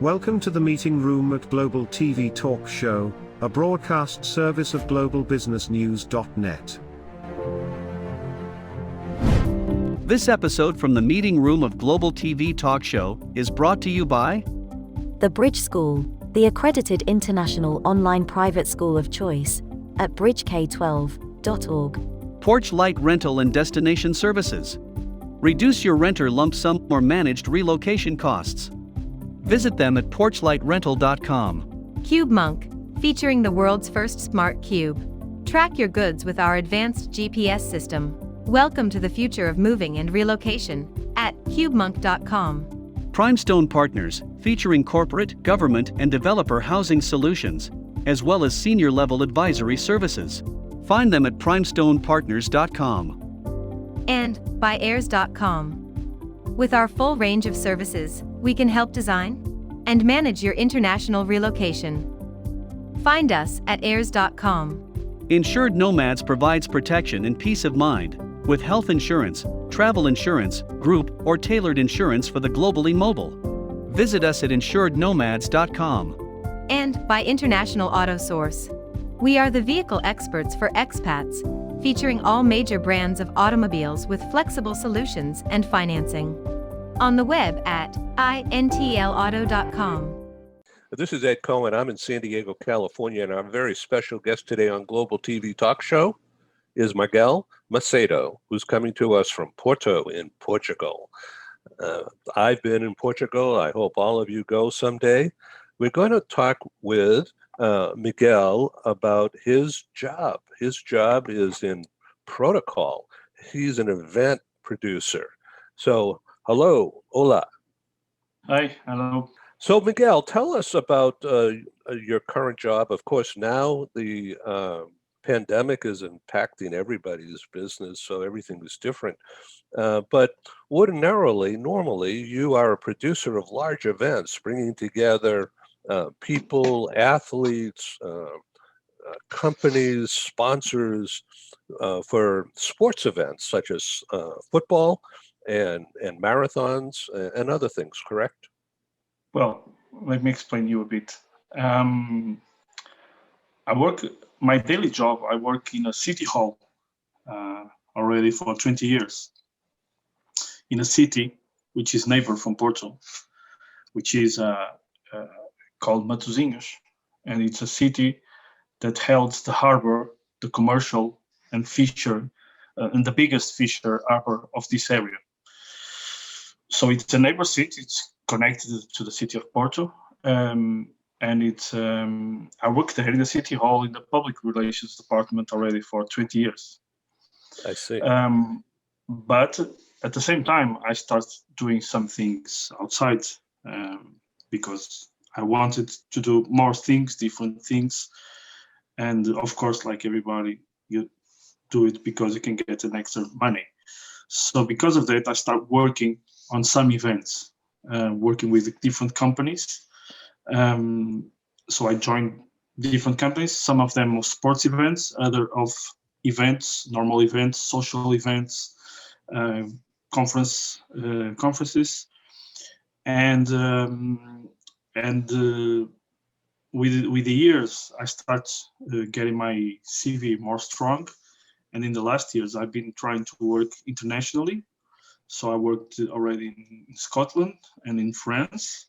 Welcome to the meeting room at Global TV Talk Show, a broadcast service of globalbusinessnews.net. This episode from the meeting room of Global TV Talk Show is brought to you by The Bridge School, the accredited international online private school of choice, at bridgek12.org. Porch Light Rental and Destination Services. Reduce your renter lump sum or managed relocation costs. Visit them at porchlightrental.com. Cube Monk, featuring the world's first smart cube. Track your goods with our advanced GPS system. Welcome to the future of moving and relocation at cubemonk.com. Primestone Partners, featuring corporate, government, and developer housing solutions, as well as senior-level advisory services. Find them at primestonepartners.com. And by heirs.com. With our full range of services, we can help design and manage your international relocation. Find us at heirs.com. Insured Nomads provides protection and peace of mind with health insurance, travel insurance, group, or tailored insurance for the globally mobile. Visit us at insurednomads.com. And by International Auto Source. We are the vehicle experts for expats, featuring all major brands of automobiles with flexible solutions and financing. On the web at intlauto.com. This is Ed Cohen. I'm in San Diego, California, and our very special guest today on Global TV Talk Show is Miguel Macedo, who's coming to us from Porto in Portugal. I've been in Portugal. I hope all of you go someday. We're going to talk with Miguel about his job. His job is in protocol. He's an event producer. So, hello, hola. Hi, hello. So, Miguel, tell us about your current job. Of course, now the pandemic is impacting everybody's business, so everything is different. But normally, you are a producer of large events, bringing together people, athletes, companies, sponsors for sports events such as football and marathons and other things, correct? Well, let me explain you a bit. My daily job, I work in a city hall already for 20 years in a city which is neighbor from Porto, which is called Matosinhos, and it's a city that holds the harbor, the commercial and fisher, and the biggest fisher harbor of this area. So it's a neighbor city. It's connected to the city of Porto, and it's I work there in the city hall in the public relations department already for 20 years. I see. But at the same time, I start doing some things outside because I wanted to do more things, different things. And of course, like everybody, you do it because you can get an extra money. So because of that, I start working on some events, working with different companies. So I joined different companies, some of them of sports events, other of events, normal events, social events, conferences. And with the years, I start getting my CV more strong. And in the last years, I've been trying to work internationally. So I worked already in Scotland and in France.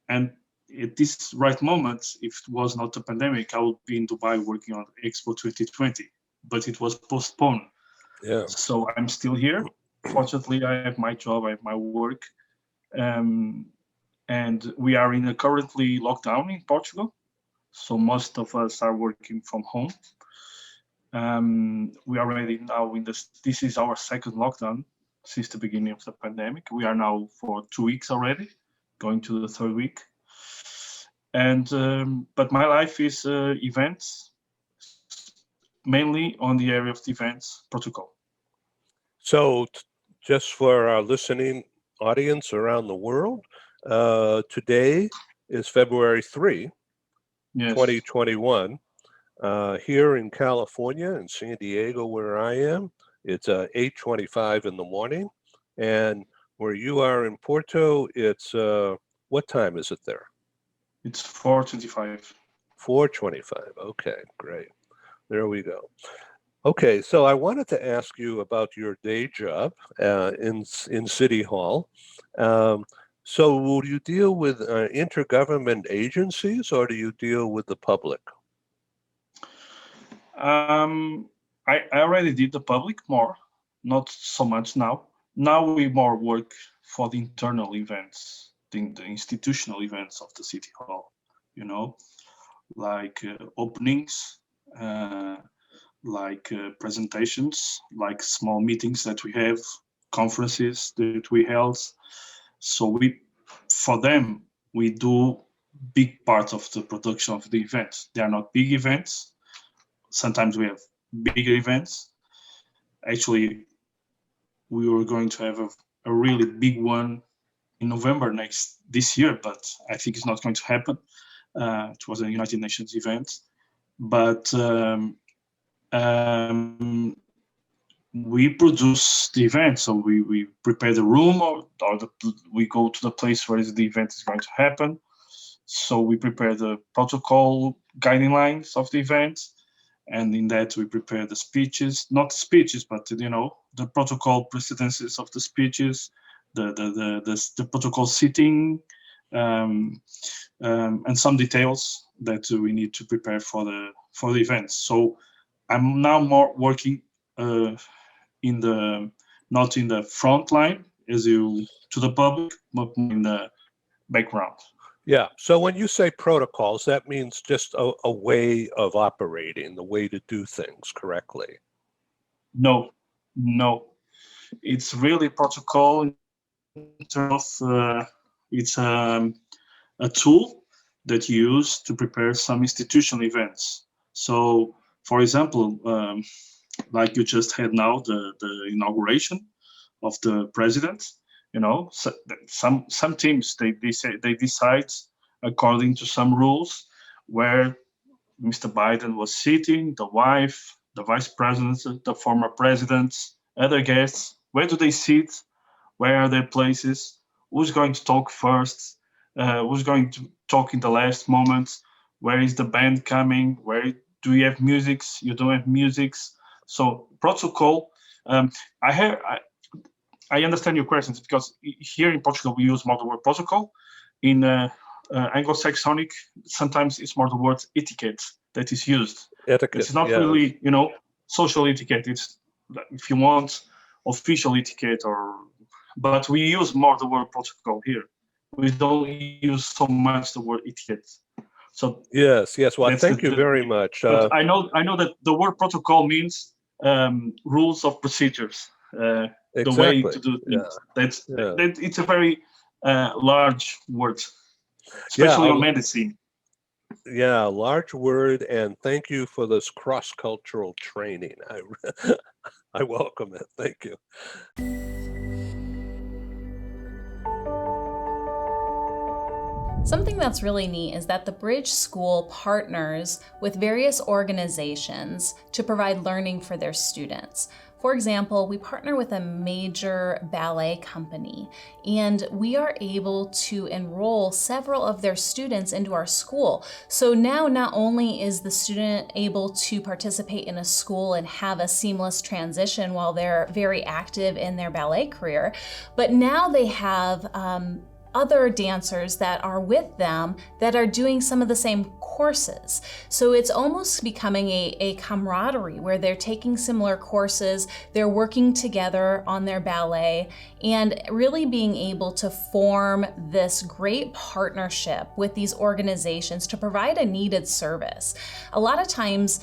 And at this right moment, if it was not a pandemic, I would be in Dubai working on Expo 2020, but it was postponed. Yeah. So I'm still here. Fortunately, I have my job, I have my work. And we are in a currently lockdown in Portugal. So most of us are working from home. We are already now this is our second lockdown since the beginning of the pandemic. We are now for 2 weeks already, going to the third week. And but my life is events, mainly on the area of events protocol. So just for our listening audience around the world, today is February 3, Yes. 2021. Here in California, in San Diego, where I am, it's 8:25 in the morning. And where you are in Porto, it's What time is it there? It's 4:25. 4:25. Okay, great. There we go. Okay, so I wanted to ask you about your day job in City Hall. So do you deal with intergovernment agencies, or do you deal with the public? I already did the public more, not so much now. Now we more work for the internal events, the institutional events of the City Hall, like openings, like presentations, like small meetings that we have, conferences that we held. So for them, we do big parts of the production of the events. They are not big events. Sometimes we have bigger events. Actually, we were going to have a really big one in November this year, but I think it's not going to happen. It was a United Nations event, but we produce the event. So we prepare the room, or we go to the place where the event is going to happen. So we prepare the protocol guidelines of the event. And in that, we prepare the speeches, not the speeches, but the protocol precedences of the speeches, the protocol sitting, and some details that we need to prepare for the events. So I'm now more working not in the front line to the public, but in the background. Yeah. So when you say protocols, that means just a way of operating, the way to do things correctly. No. It's really protocol in terms of it's a tool that you use to prepare some institutional events. So, for example, like you just had now the inauguration of the president. So some teams they decide according to some rules where Mr. Biden was sitting, the wife, the vice president, the former presidents, other guests. Where do they sit? Where are their places? Who's going to talk first? Who's going to talk in the last moment? Where is the band coming? Where do you have musics? You don't have musics. So protocol. I understand your questions, because here in Portugal we use more the word protocol. In Anglo-Saxonic, sometimes it's more the word etiquette that is used. Etiquette. It's not really, social etiquette. It's, if you want, official etiquette, but we use more the word protocol here. We don't use so much the word etiquette. So yes. Well, thank you very much. I know that the word protocol means rules of procedures. Exactly. The way to do things. It's a very large word, especially on medicine. Yeah, large word, and thank you for this cross-cultural training. I welcome it. Thank you. Something that's really neat is that the Bridge School partners with various organizations to provide learning for their students. For example, we partner with a major ballet company, and we are able to enroll several of their students into our school. So now not only is the student able to participate in a school and have a seamless transition while they're very active in their ballet career, but now they have other dancers that are with them that are doing some of the same courses. So it's almost becoming a camaraderie where they're taking similar courses, they're working together on their ballet, and really being able to form this great partnership with these organizations to provide a needed service. A lot of times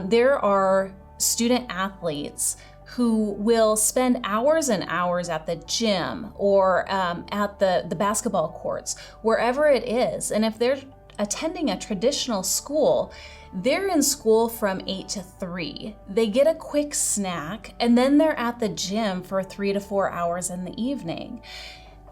there are student athletes who will spend hours and hours at the gym or at the basketball courts, wherever it is. And if they're attending a traditional school, they're in school from 8 to 3. They get a quick snack, and then they're at the gym for 3 to 4 hours in the evening.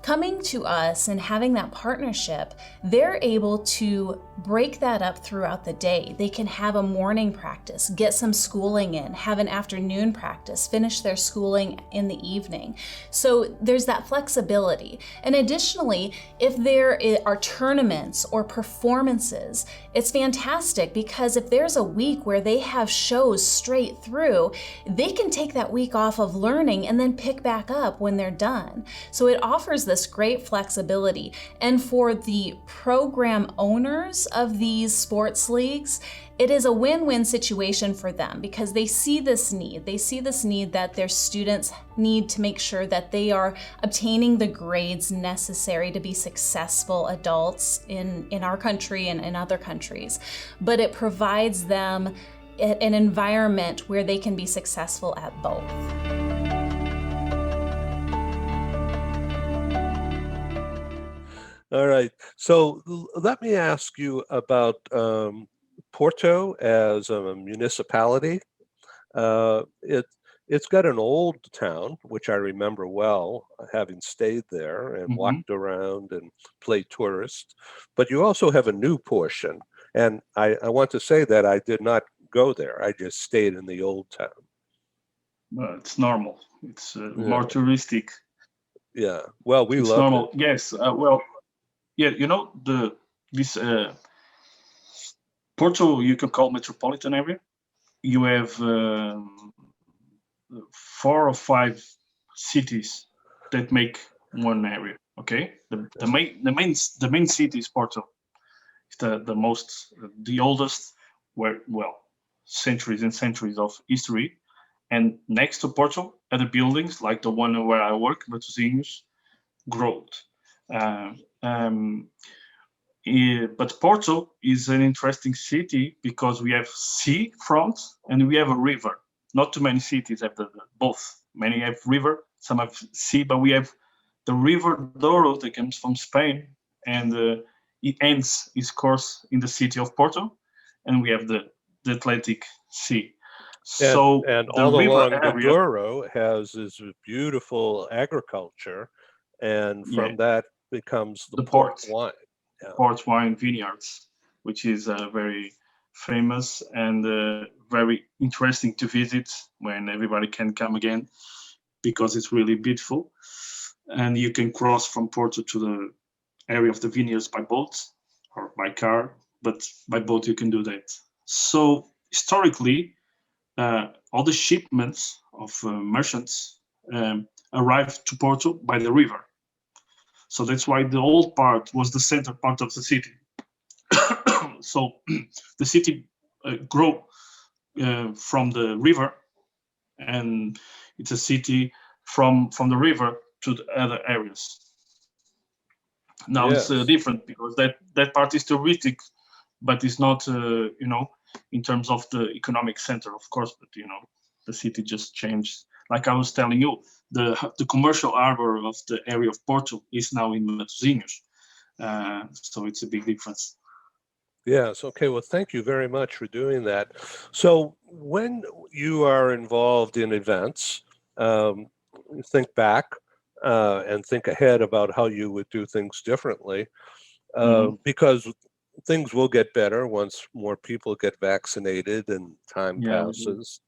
Coming to us and having that partnership, they're able to break that up throughout the day. They can have a morning practice, get some schooling in, have an afternoon practice, finish their schooling in the evening. So there's that flexibility. And additionally, if there are tournaments or performances, it's fantastic because if there's a week where they have shows straight through, they can take that week off of learning and then pick back up when they're done. So it offers this great flexibility. And for the program owners of these sports leagues, it is a win-win situation for them because they see this need. They see this need that their students need to make sure that they are obtaining the grades necessary to be successful adults in our country and in other countries. But it provides them an environment where they can be successful at both. All right. So let me ask you about Porto as a municipality. It's got an old town, which I remember well, having stayed there and walked around and played tourist. But you also have a new portion. And I want to say that I did not go there. I just stayed in the old town. Well, it's normal. It's more touristic. Yeah. Well, we It's love normal. it. Yes. Yeah. You know this Porto you can call metropolitan area. You have 4 or 5 cities that make one area. Okay. The main city is Porto. It's the oldest, centuries and centuries of history. And next to Porto, other buildings like the one where I work, Matosinhos, growth. But Porto is an interesting city because we have sea front and we have a river. Not too many cities have both. Many have river, some have sea, but we have the river Douro that comes from Spain, and it ends its course in the city of Porto, and we have the Atlantic Sea. And all along the Douro has this beautiful agriculture, and from that becomes the port wine. Yeah. Port wine vineyards, which is very famous and very interesting to visit when everybody can come again, because it's really beautiful. And you can cross from Porto to the area of the vineyards by boat or by car, but by boat you can do that. So historically, all the shipments of merchants arrived to Porto by the river. So that's why the old part was the center part of the city. So the city grew from the river, and it's a city from the river to the other areas. Now it's different because that part is touristic, but it's not, in terms of the economic center, of course. But the city just changed. Like I was telling you, the commercial harbor of the area of Porto is now in Matosinhos. So it's a big difference. Yes. Okay. Well, thank you very much for doing that. So when you are involved in events, think back and think ahead about how you would do things differently, because things will get better once more people get vaccinated and time passes.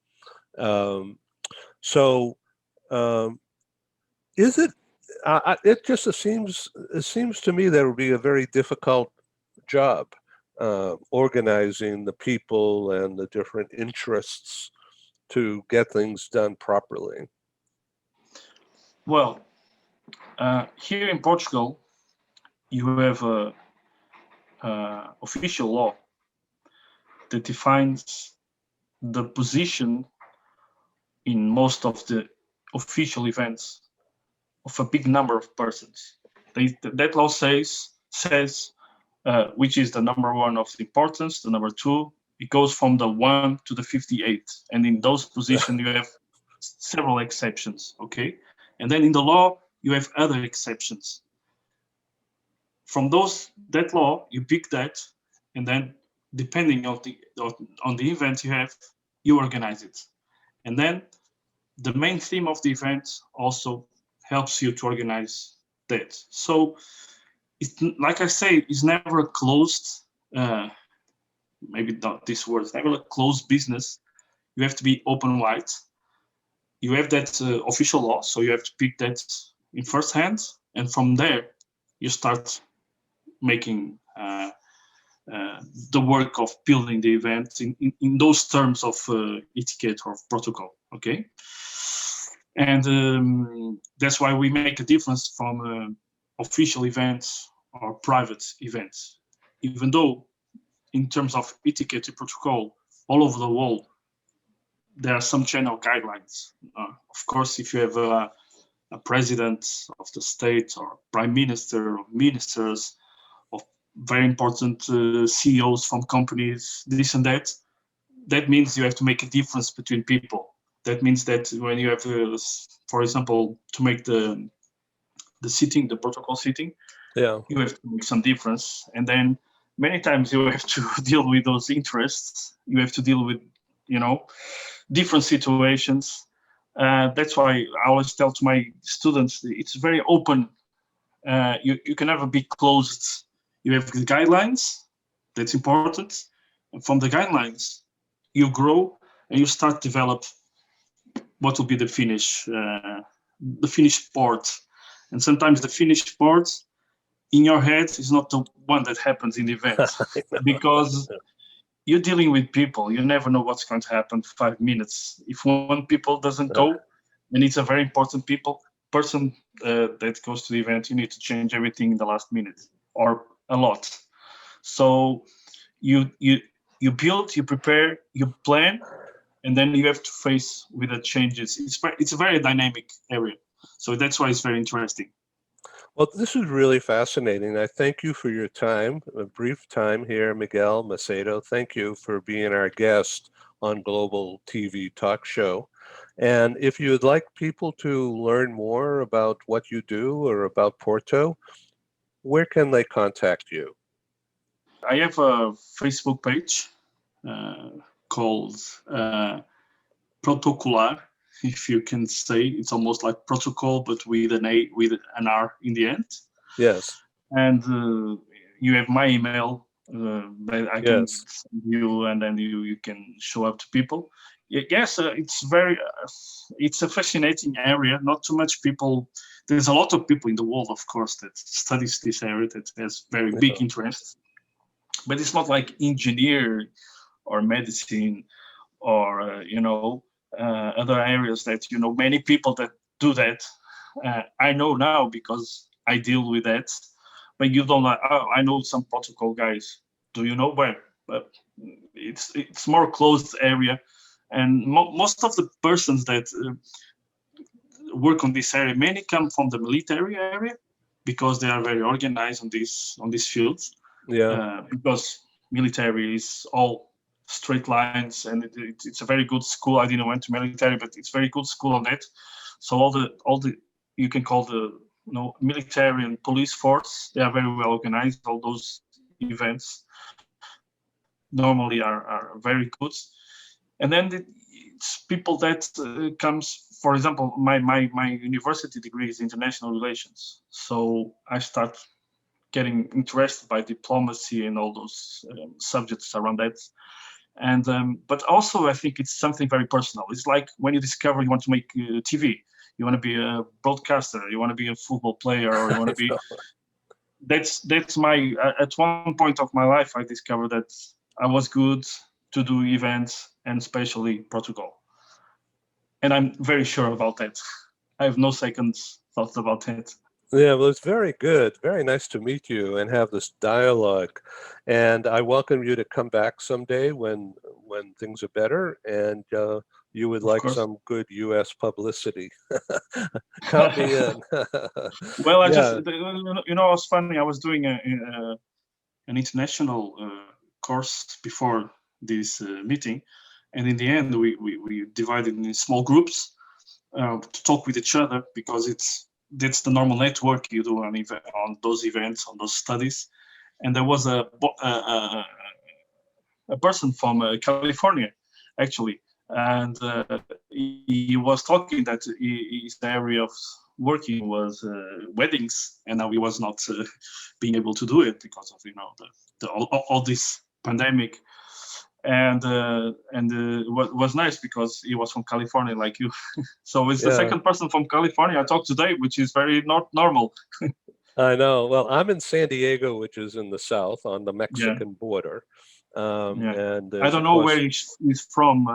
Is it? It seems to me that it would be a very difficult job, organizing the people and the different interests to get things done properly. Well, here in Portugal, you have a official law that defines the position in most of the official events of a big number of persons. That law says which is the number 1 of importance, the number 2. It goes from the 1 to the 58, and in those positions you have several exceptions. Okay, and then in the law you have other exceptions. From that law you pick that, and then depending on the event you have, you organize it. And then the main theme of the event also helps you to organize that. So it's like I say, it's never a closed. Maybe not this word. It's never a closed business. You have to be open wide. You have that official law, so you have to pick that in first hand, and from there you start making the work of building the event in those terms of etiquette or protocol. Okay, and that's why we make a difference from official events or private events, even though in terms of etiquette and protocol all over the world there are some general guidelines. Of course, if you have a president of the state or prime minister or ministers of very important CEOs from companies, this and that, that means you have to make a difference between people. That means that when you have, for example, to make the sitting, the protocol sitting, Yeah. you have to make some difference. And then many times you have to deal with those interests. You have to deal with, different situations. That's why I always tell to my students, it's very open. You can never be closed. You have the guidelines, that's important. And from the guidelines, you grow and you start develop what will be the finished part. And sometimes the finished part in your head is not the one that happens in the event because you're dealing with people. You never know what's going to happen 5 minutes. If one people doesn't go, and it's a very important person that goes to the event, you need to change everything in the last minute or a lot. So you build, you prepare, you plan, and then you have to face with the changes. It's a very dynamic area. So that's why it's very interesting. Well, this is really fascinating. I thank you for your time, a brief time here, Miguel Macedo. Thank you for being our guest on Global TV Talk Show. And if you would like people to learn more about what you do or about Porto, where can they contact you? I have a Facebook page called Portocolar, if you can say. It's almost like protocol, but with an R in the end. Yes. And you have my email that I can send you, and then you can show up to people. Yes, it's a fascinating area. Not too much people. There's a lot of people in the world, of course, that studies this area, that has very big interest. But it's not like engineer or medicine or other areas that many people that do that. I know now because I deal with that. But you don't like, oh, I know some protocol guys. Do you know where? But it's more closed area, and most of the persons that work on this area, many come from the military area because they are very organized on these fields. Yeah. Because military is all straight lines, and it's a very good school. I didn't went to military, but it's very good school on that. So all the you can call the military and police force, they are very well organized. All those events normally are very good. And then it's people that comes, for example, my university degree is international relations. So I start getting interested by diplomacy and all those subjects around that. And but also I think it's something very personal. It's like when you discover you want to make TV, you want to be a broadcaster, you want to be a football player, or you want to be. That's my. At one point of my life, I discovered that I was good to do events, and especially protocol. And I'm very sure about that. I have no second thoughts about that. Yeah, well, it's very good. Very nice to meet you and have this dialogue. And I welcome you to come back someday when things are better and you would like some good U.S. publicity. Count me in. Well, I just, it was funny. I was doing an international course before this meeting. And in the end, we divided in small groups to talk with each other because that's the normal network you do on those events, on those studies. And there was a person from California, actually, and he was talking that his area working was weddings, and now we was not being able to do it because of all this pandemic. And what was nice because he was from California, like you. So it's the second person from California I talked today, which is very not normal. I know. Well, I'm in San Diego, which is in the south on the Mexican border. And I don't know where he's from.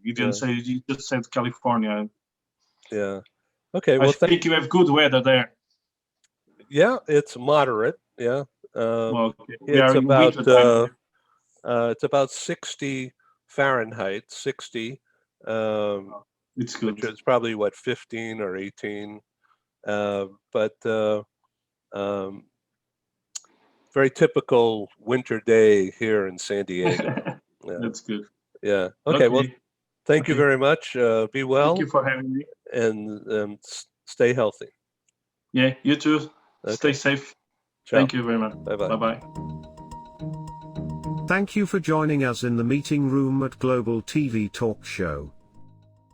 You didn't say. You just said California. Yeah. Okay. Well, I think you have good weather there. Yeah, it's moderate. Yeah. It's about 60 Fahrenheit. 60. It's good. Which is probably what 15 or 18. But very typical winter day here in San Diego. Yeah. That's good. Yeah. Okay. Well, thank you very much. Be well. Thank you for having me. And stay healthy. Yeah, you too. Okay. Stay safe. Ciao. Thank you very much. Bye-bye. Bye-bye. Thank you for joining us in the meeting room at Global TV Talk Show.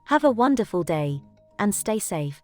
Have a wonderful day, and stay safe.